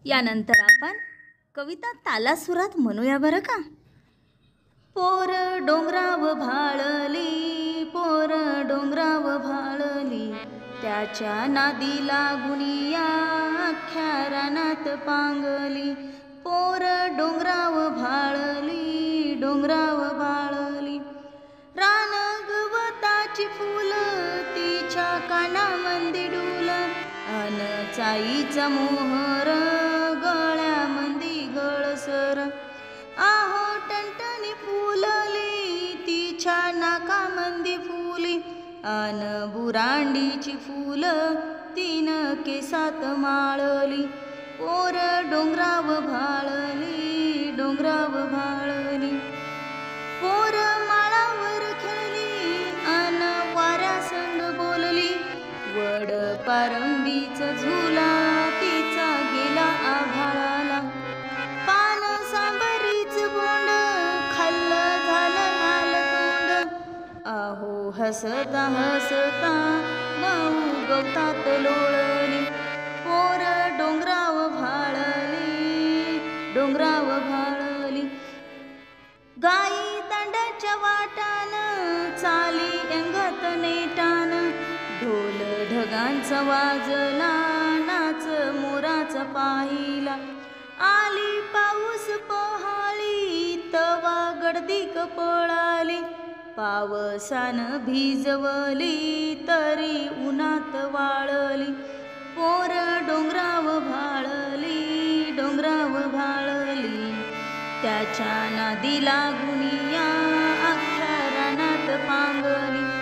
यानंतर आपण कविता तालासुरात म्हणूया बरं का. पोर डोंगराव भाळली, पोर डोंगराव भाळली, त्याच्या नादी लागुनिया अख्ख्या रानात पांगली. पोर डोंगराव भाळली, डोंगराव भाळली, रान गवताची फुल तिच्या कानामंदी डुल, अन चाईचा मोहर गळ्यामंदी गळसर. आहो टणटणी फुलली तिच्या नाकामंदी फुली, अन बुरांडीची फुल तीन केसात माळली. पोर डोंगराव भाळली, डोंगराव भाळली, पोर माळावर खेळली अन वाऱ्या संग बोलली. वड पारंबीच झुला तिचा गेला आभाळाला, पान सांबरीच बोंड खाल्लं झालं लाल तोंड. आहो हसता हसता मऊ गवतात लोळली. पोर डोंगराव भाळली, डोंगराव भाळली, गाई तांड्याच्या वाटान चाली अंगात नेटान, ढोल ढगांचा वाजला नाच मोराचा पाहिला. आली पाऊस पहाळी तवा गडदिक पळाली, पावसान भिजवली तरी उन्हात वाळली. पोर डोंगराव भाळली, डोंगराव भाळली, त्याच्या नादी लागुनिया अख्ख्या रानात पांगली.